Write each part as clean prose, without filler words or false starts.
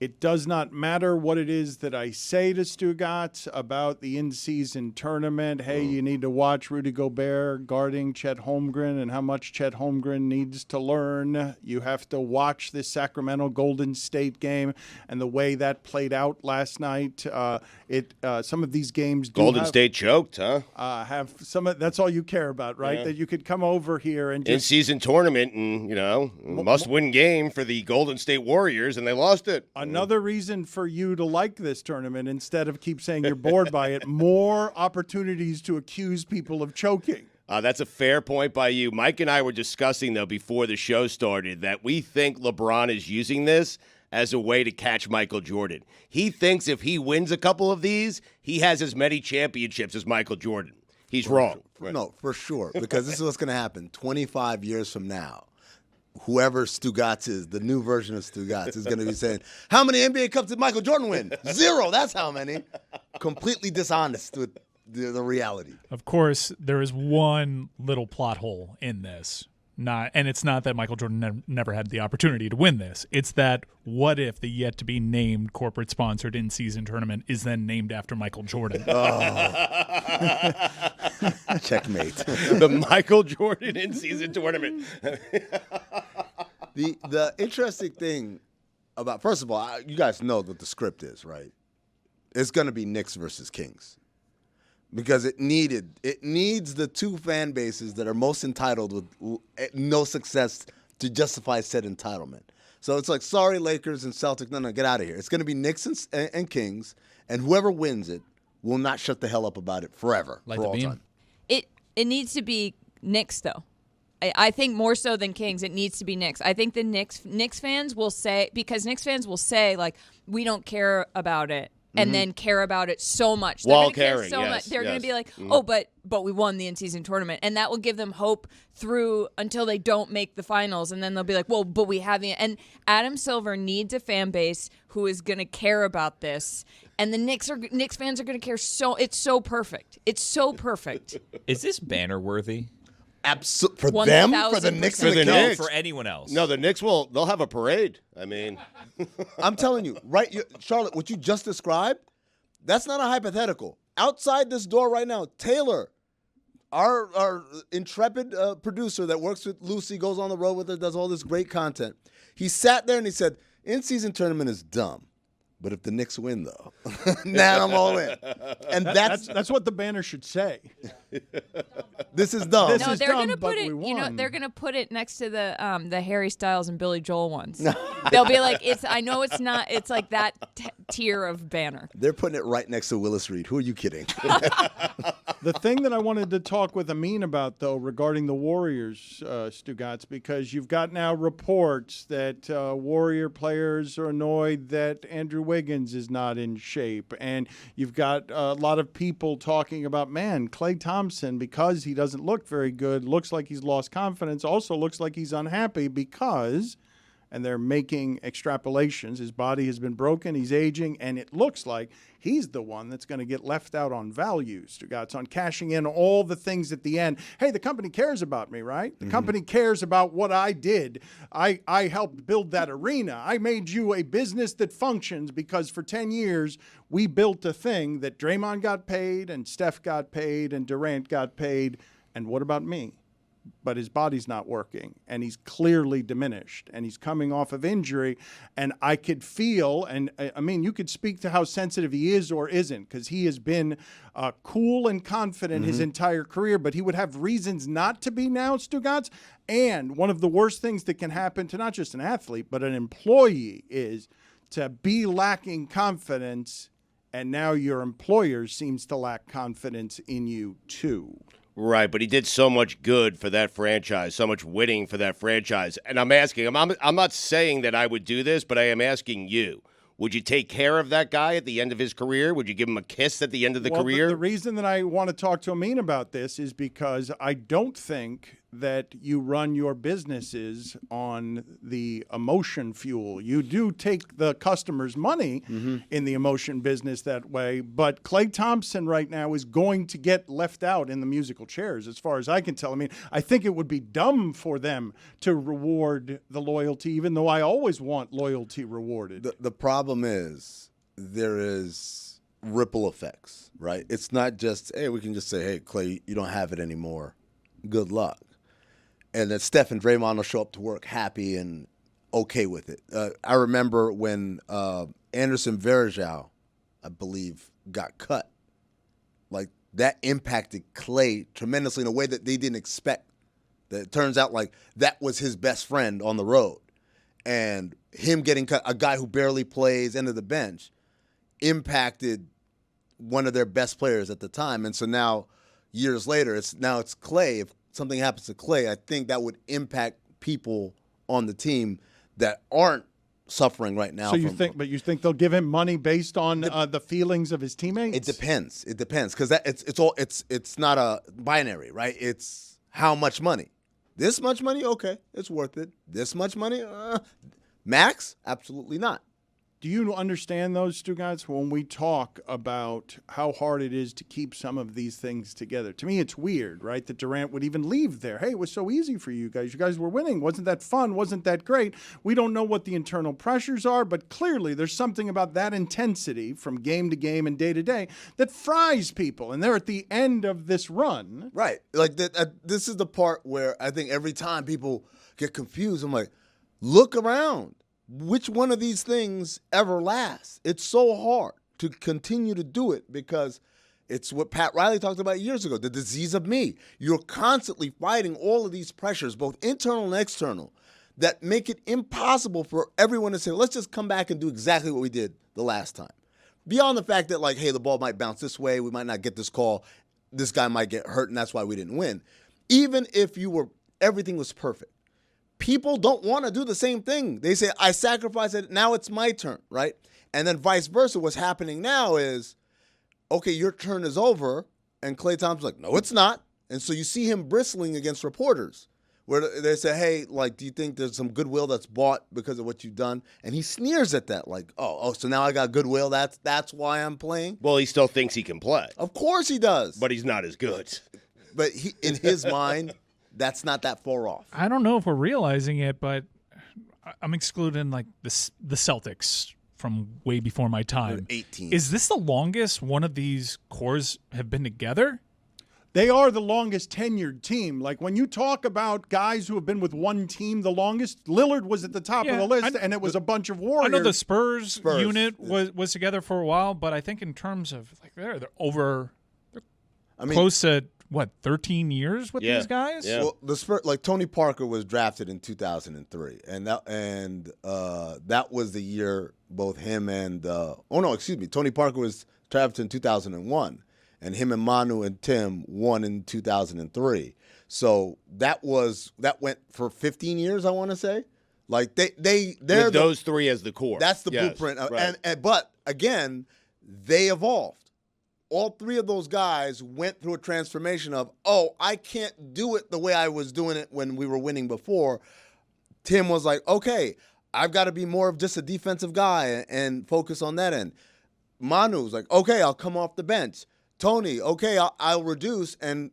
It does not matter what it is that I say to Stugotz about the in-season tournament. Hey, you need to watch Rudy Gobert guarding Chet Holmgren and how much Chet Holmgren needs to learn. You have to watch this Sacramento Golden State game and the way that played out last night. Some of these games Golden State choked, huh? Have some. That's all you care about, right? Yeah. That you could come over here and just in-season tournament and must-win game for the Golden State Warriors, and they lost it. Another reason for you to like this tournament, instead of keep saying you're bored by it, more opportunities to accuse people of choking. That's a fair point by you. Mike and I were discussing, though, before the show started, that we think LeBron is using this as a way to catch Michael Jordan. He thinks if he wins a couple of these, he has as many championships as Michael Jordan. He's wrong. Right. No, for sure, because this is what's going to happen 25 years from now. Whoever Stugotz is, the new version of Stugotz, is going to be saying, how many NBA Cups did Michael Jordan win? 0. That's how many. Completely dishonest with the reality. Of course, there is one little plot hole in this. And it's not that Michael Jordan never had the opportunity to win this. It's that what if the yet-to-be-named corporate-sponsored in-season tournament is then named after Michael Jordan? Checkmate. The Michael Jordan in-season tournament. The interesting thing about, first of all, you guys know what the script is, right? It's going to be Knicks versus Kings. Because it needs the two fan bases that are most entitled with no success to justify said entitlement. So it's like, sorry, Lakers and Celtics, no, get out of here. It's going to be Knicks and Kings, and whoever wins it will not shut the hell up about it forever, Like for the all beam? time. It needs to be Knicks, though. I think more so than Kings, it needs to be Knicks. I think the Knicks fans will say, because Knicks fans will say, like, we don't care about it. And then care about it so much. They're While gonna care caring, so yes, much. They're yes. going to be like, oh, but we won the in-season tournament. And that will give them hope through until they don't make the finals. And then they'll be like, well, but we haven't. And Adam Silver needs a fan base who is going to care about this. And the Knicks fans are going to care so. It's so perfect. It's so perfect. Is this banner worthy? For them? For the 1000%. Knicks For and the the No, Kings? for anyone else. No, the Knicks they'll have a parade. I mean, I'm telling you, right, Charlotte, what you just described, that's not a hypothetical. Outside this door right now, Taylor, our intrepid producer that works with Lucy, goes on the road with her, does all this great content. He sat there and he said, in-season tournament is dumb. But if the Knicks win, though, now I'm all in. And That's what the banner should say. this is dumb. This No, is they're dumb, gonna but put it. we You know, won. they're gonna put it next to the Harry Styles and Billy Joel ones. They'll be like, it's. I know it's not. It's like that tier of banner. They're putting it right next to Willis Reed. Who are you kidding? The thing that I wanted to talk with Amin about, though, regarding the Warriors, Stugotz, because you've got now reports that Warrior players are annoyed that Andrew Wiggins is not in shape. And you've got a lot of people talking about, man, Klay Thompson, because he doesn't look very good, looks like he's lost confidence, also looks like he's unhappy because, and they're making extrapolations, his body has been broken, he's aging, and it looks like he's the one that's going to get left out on values, Stugotz, on cashing in all the things at the end. Hey, the company cares about me, right? The company cares about what I did. I helped build that arena. I made you a business that functions because for 10 years, we built a thing that Draymond got paid and Steph got paid and Durant got paid. And what about me? But his body's not working, and he's clearly diminished, and he's coming off of injury, and I could feel, and I mean, you could speak to how sensitive he is or isn't, because he has been cool and confident his entire career, but he would have reasons not to be now, Stugotz. And one of the worst things that can happen to not just an athlete, but an employee is to be lacking confidence, and now your employer seems to lack confidence in you too. right, but he did so much good for that franchise, so much winning for that franchise. And I'm asking him, I'm not saying that I would do this, but I am asking you. Would you take care of that guy at the end of his career? Would you give him a kiss at the end of the career? The reason that I want to talk to Amin about this is because I don't think that you run your businesses on the emotion fuel. You do take the customer's money in the emotion business that way, but Klay Thompson right now is going to get left out in the musical chairs, as far as I can tell. I mean, I think it would be dumb for them to reward the loyalty, even though I always want loyalty rewarded. The problem is there is ripple effects, right? It's not just, hey, we can just say, hey, Klay, you don't have it anymore. Good luck. And then Steph and Draymond will show up to work happy and okay with it. I remember when Anderson Varejao, I believe, got cut. Like, that impacted Klay tremendously in a way that they didn't expect. That it turns out, like, that was his best friend on the road. And him getting cut, a guy who barely plays, end of the bench, impacted one of their best players at the time. And so now, years later, it's Klay. If something happens to Klay, I think that would impact people on the team that aren't suffering right now. So you think they'll give him money based on the feelings of his teammates? It depends. It depends because it's not a binary, right? It's how much money. This much money, okay, it's worth it. This much money, max, absolutely not. Do you understand those, Stugotz, when we talk about how hard it is to keep some of these things together? To me, it's weird, right, that Durant would even leave there. Hey, it was so easy for you guys. You guys were winning. Wasn't that fun? Wasn't that great? We don't know what the internal pressures are, but clearly there's something about that intensity from game to game and day to day that fries people, and they're at the end of this run. Right. Like, this is the part where I think every time people get confused, I'm like, look around. Which one of these things ever lasts? It's so hard to continue to do it because it's what Pat Riley talked about years ago, the disease of me. You're constantly fighting all of these pressures, both internal and external, that make it impossible for everyone to say, let's just come back and do exactly what we did the last time. Beyond the fact that, like, hey, the ball might bounce this way, we might not get this call, this guy might get hurt, and that's why we didn't win. Even if everything was perfect. People don't want to do the same thing. They say, I sacrificed it, now it's my turn, right? And then vice versa. What's happening now is, okay, your turn is over, and Klay Thompson's like, no, it's not. And so you see him bristling against reporters where they say, hey, like, do you think there's some goodwill that's bought because of what you've done? And he sneers at that, like, oh, so now I got goodwill, that's why I'm playing? Well, he still thinks he can play. Of course he does. But he's not as good. But in his mind, that's not that far off. I don't know if we're realizing it, but I'm excluding like the Celtics from way before my time. 18. Is this the longest one of these cores have been together? They are the longest tenured team. Like, when you talk about guys who have been with one team the longest, Lillard was at the top of the list, and it was a bunch of Warriors. I know the Spurs unit was together for a while, but I think in terms of like they're over, close to what, 13 years with these guys? Yeah. Well, the Spurs, like Tony Parker was drafted in 2003, and that was the year both him and Tony Parker was drafted in 2001. And him and Manu and Tim won in 2003. So that went for 15 years, I want to say. Like they're with those three as the core. That's the blueprint. Right. But again, they evolved. All three of those guys went through a transformation of, I can't do it the way I was doing it when we were winning before. Tim was like, okay, I've got to be more of just a defensive guy and focus on that end. Manu's like, okay, I'll come off the bench. Tony, okay, I'll reduce, and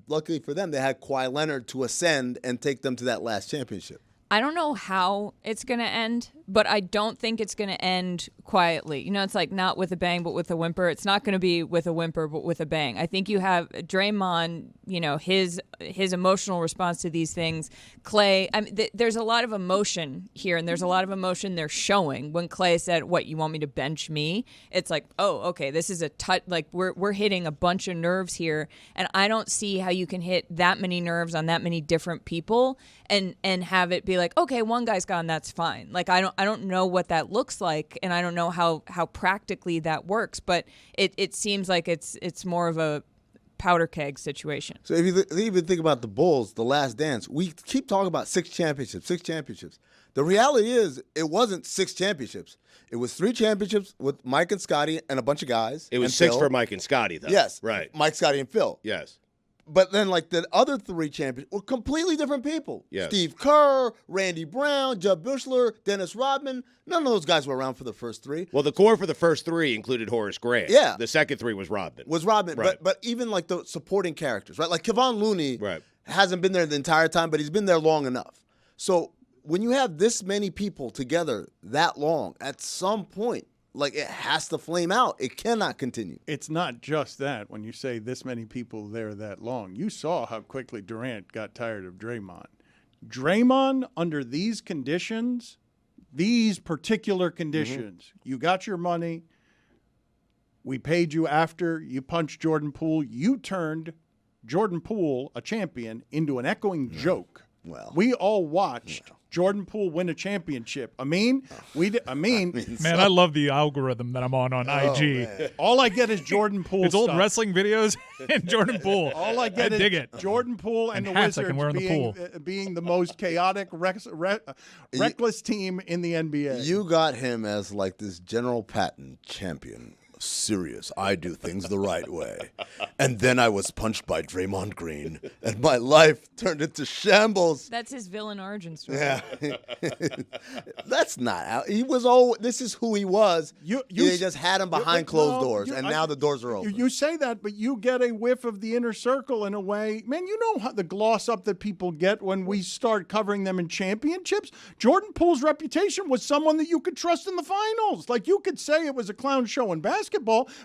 luckily for them, they had Kawhi Leonard to ascend and take them to that last championship. I don't know how it's going to end, but I don't think it's going to end quietly. You know, it's like not with a bang, but with a whimper. It's not going to be with a whimper, but with a bang. I think you have Draymond, you know, his emotional response to these things. Klay, there's a lot of emotion here, and there's a lot of emotion they're showing. When Klay said, what, you want me to bench me? It's like, okay, this is a touch. Like, we're hitting a bunch of nerves here, and I don't see how you can hit that many nerves on that many different people and have it be like, okay, one guy's gone, that's fine. Like, I don't know what that looks like, and I don't know how practically that works, but it seems like it's more of a powder keg situation. So if you even think about the Bulls, the last dance, we keep talking about six championships. The reality is it wasn't 6 championships. It was 3 championships with Mike and Scotty and a bunch of guys. It was 6 for Mike and Scotty, though. Yes. Right. Mike, Scotty, and Phil. Yes. But then, like, the other 3 champions were completely different people. Yes. Steve Kerr, Randy Brown, Jeb Bushler, Dennis Rodman. None of those guys were around for the first 3. Well, the core for the first 3 included Horace Grant. Yeah. The second 3 was Rodman. Right. But even, like, the supporting characters, right? Like, Kevon Looney hasn't been there the entire time, but he's been there long enough. So when you have this many people together that long, at some point, like, it has to flame out. It cannot continue. It's not just that when you say this many people there that long. You saw how quickly Durant got tired of Draymond. Draymond, under these conditions, these particular conditions, you got your money. We paid you after you punched Jordan Poole. You turned Jordan Poole, a champion, into an echoing joke. Well, we all watched Jordan Poole win a championship. Amin, Man, I love the algorithm that I'm on IG. Man. All I get is Jordan Poole. It's old stuff. wrestling videos and Jordan Poole. All I get dig is it. Jordan Poole and the hats I can wear in Wizards the pool. being the most chaotic, reckless team in the NBA. You got him as, like, this General Patton champion. Serious. I do things the right way. And then I was punched by Draymond Green, and my life turned into shambles. That's his villain origin story. Yeah. That's not how he was. This is who he was. They just had him behind closed doors, and now the doors are open. You say that, but you get a whiff of the inner circle in a way. Man, you know how the gloss up that people get when we start covering them in championships? Jordan Poole's reputation was someone that you could trust in the finals. Like, you could say it was a clown show in basketball,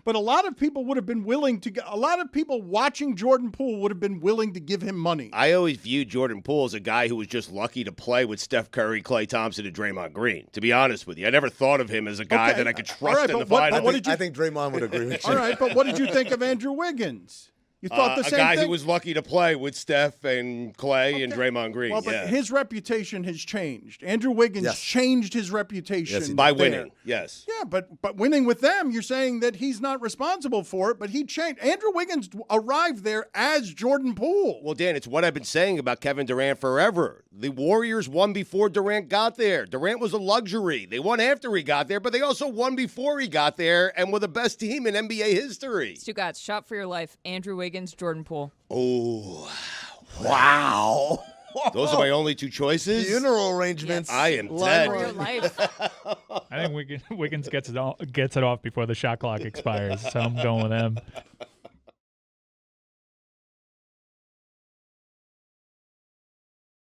but a lot of people would have been willing to – a lot of people watching Jordan Poole would have been willing to give him money. I always viewed Jordan Poole as a guy who was just lucky to play with Steph Curry, Klay Thompson, and Draymond Green, to be honest with you. I never thought of him as a guy that I could trust in the finals. I think Draymond would agree with you. All right, but what did you think of Andrew Wiggins? You thought the same thing? A guy thing? who was lucky to play with Steph and Klay and Draymond Green. Well, but his reputation has changed. Andrew Wiggins changed his reputation by winning. Yes. Yeah, but winning with them, you're saying that he's not responsible for it, but he changed. Andrew Wiggins arrived there as Jordan Poole. Well, Dan, it's what I've been saying about Kevin Durant forever. The Warriors won before Durant got there. Durant was a luxury. They won after he got there, but they also won before he got there and were the best team in NBA history. Stugotz, shot for your life. Andrew Wiggins, Jordan Poole. Oh, wow. Those are my only 2 choices? Funeral arrangements. I am For dead. your life. I think Wiggins gets it off before the shot clock expires, so I'm going with him.